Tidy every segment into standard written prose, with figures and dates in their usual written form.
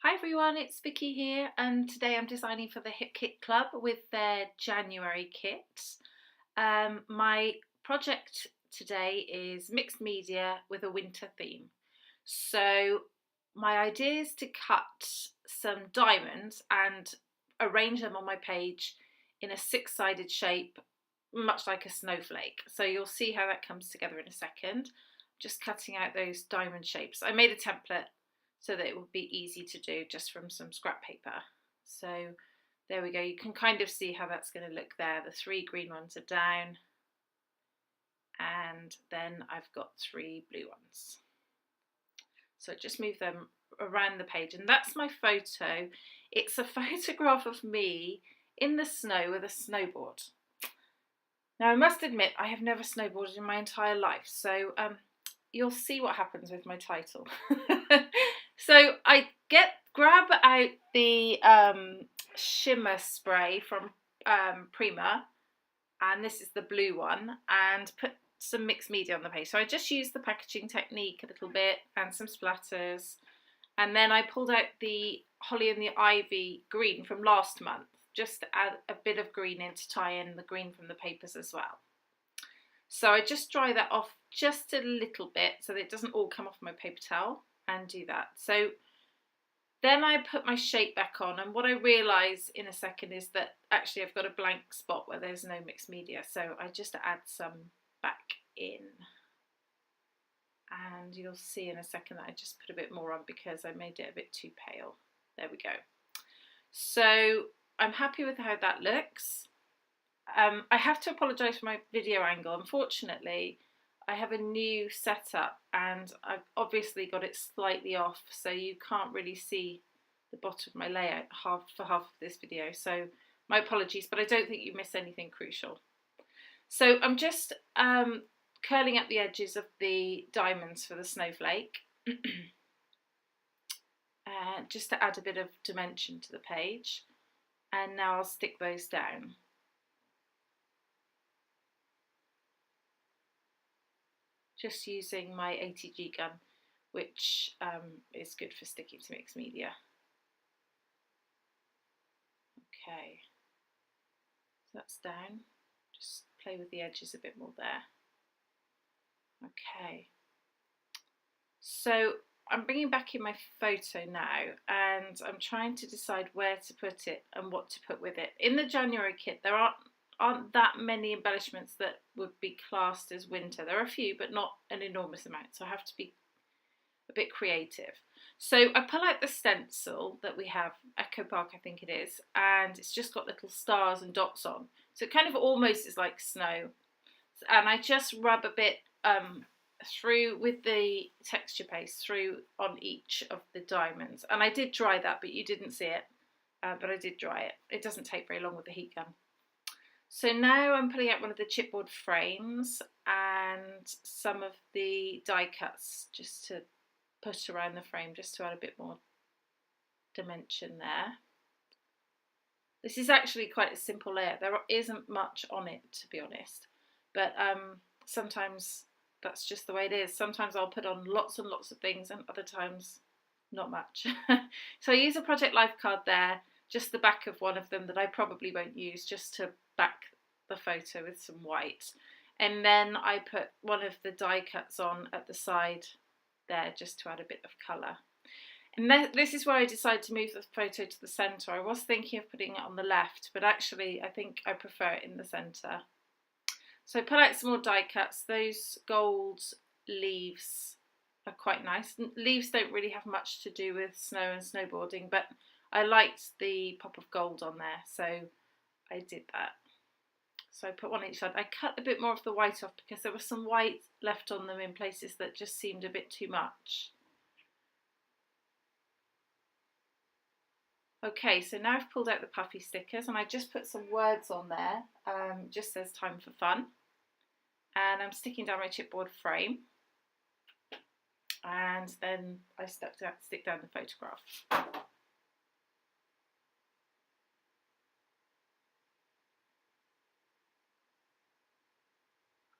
Hi everyone, it's Vicki here, and today I'm designing for the Hip Kit Club with their January kit. My project today is mixed media with a winter theme. So my idea is to cut some diamonds and arrange them on my page in a six-sided shape, much like a snowflake. So you'll see how that comes together in a second. Just cutting out those diamond shapes. I made a template so that it would be easy to do just from some scrap paper. So there we go. You can kind of see how that's going to look there. The three green ones are down, and then I've got three blue ones. So just move them around the page, and that's my photo. It's a photograph of me in the snow with a snowboard. Now I must admit I have never snowboarded in my entire life, so you'll see what happens with my title. So I grab out the shimmer spray from Prima, and this is the blue one, and put some mixed media on the page. So I just used the packaging technique a little bit and some splatters, and then I pulled out the Holly and the Ivy green from last month, just to add a bit of green in to tie in the green from the papers as well. So I just dry that off just a little bit so that it doesn't all come off my paper towel, and do that. So then I put my shape back on, and what I realise in a second is that actually I've got a blank spot where there's no mixed media, so I just add some back in, and you'll see in a second that I just put a bit more on because I made it a bit too pale. There we go. So I'm happy with how that looks. I have to apologise for my video angle. Unfortunately, I have a new setup and I've obviously got it slightly off, so you can't really see the bottom of my layout for half of this video. So my apologies, but I don't think you miss anything crucial. So I'm just curling up the edges of the diamonds for the snowflake, just to add a bit of dimension to the page. And now I'll stick those down. Just using my ATG gun, which is good for sticking to mixed media. Okay, so that's down. Just play with the edges a bit more there. Okay, so I'm bringing back in my photo now, and I'm trying to decide where to put it and what to put with it. In the January kit, there aren't that many embellishments that would be classed as winter. There are a few, but not an enormous amount, so I have to be a bit creative. So I pull out the stencil that we have, Echo Park I think it is, and it's just got little stars and dots on, so it kind of almost is like snow. And I just rub a bit through with the texture paste through on each of the diamonds, and I did dry that, but you didn't see it, but I did dry it. It doesn't take very long with the heat gun. So now I'm pulling out one of the chipboard frames and some of the die cuts just to put around the frame, just to add a bit more dimension there. This is actually quite a simple layer. There isn't much on it, to be honest, but sometimes that's just the way it is. Sometimes I'll put on lots and lots of things, and other times not much. So I use a Project Life card there, just the back of one of them that I probably won't use, just to back the photo with some white. And then I put one of the die cuts on at the side there, just to add a bit of colour. And this is where I decided to move the photo to the centre. I was thinking of putting it on the left, but actually I think I prefer it in the centre. So I put out some more die cuts. Those gold leaves are quite nice. Leaves don't really have much to do with snow and snowboarding, but I liked the pop of gold on there, so I did that. So I put one each side. I cut a bit more of the white off because there was some white left on them in places that just seemed a bit too much. Okay, so now I've pulled out the puffy stickers, and I just put some words on there, just says time for fun. And I'm sticking down my chipboard frame, and then I stick down the photograph.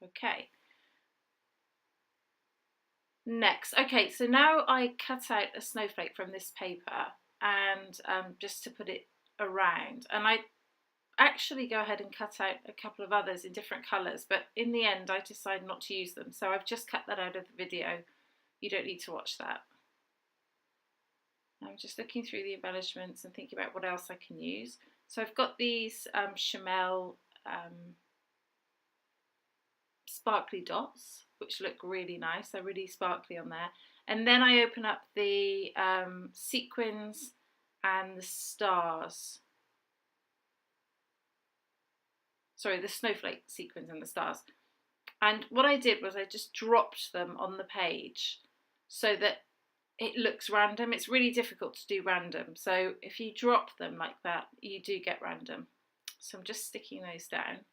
Okay. Next, okay, so now I cut out a snowflake from this paper, and just to put it around. And I actually go ahead and cut out a couple of others in different colours, but in the end I decided not to use them, so I've just cut that out of the video. You don't need to watch that. I'm just looking through the embellishments and thinking about what else I can use. So I've got these Chamel sparkly dots, which look really nice. They're really sparkly on there. And then I open up the sequins and the stars. Sorry, the snowflake sequins and the stars. And what I did was I just dropped them on the page so that it looks random. It's really difficult to do random. So if you drop them like that, you do get random. So I'm just sticking those down.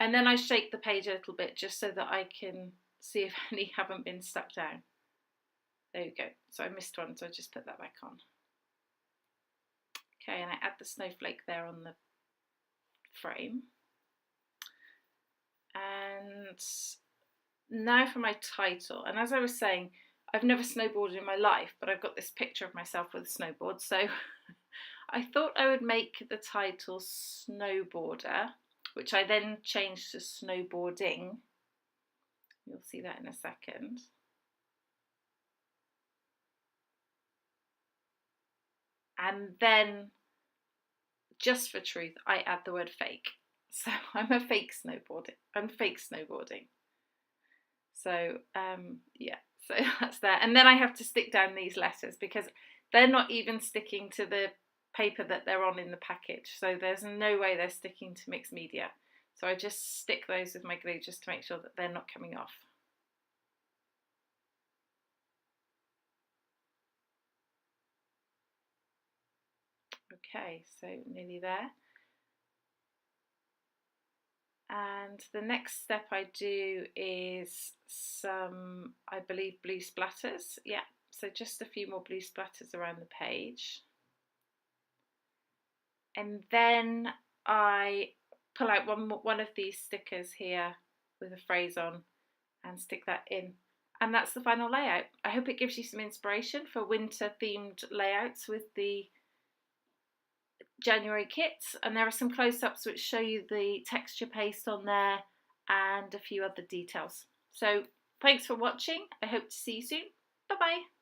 And then I shake the page a little bit just so that I can see if any haven't been stuck down. There you go. So I missed one, so I just put that back on. Okay, and I add the snowflake there on the frame. And now for my title. And as I was saying, I've never snowboarded in my life, but I've got this picture of myself with a snowboard. So I thought I would make the title Snowboarder, which I then changed to Snowboarding. You'll see that in a second. And then, just for truth, I add the word fake. So I'm fake snowboarding. So yeah, so that's there. And then I have to stick down these letters because they're not even sticking to the paper that they're on in the package. So there's no way they're sticking to mixed media. So I just stick those with my glue just to make sure that they're not coming off. Okay, so nearly there. And the next step I do is some, I believe, blue splatters. Yeah, so just a few more blue splatters around the page. And then I pull out one of these stickers here with a phrase on and stick that in. And that's the final layout. I hope it gives you some inspiration for winter themed layouts with the January kits, and there are some close-ups which show you the texture paste on there and a few other details. So thanks for watching. I hope to see you soon. Bye bye.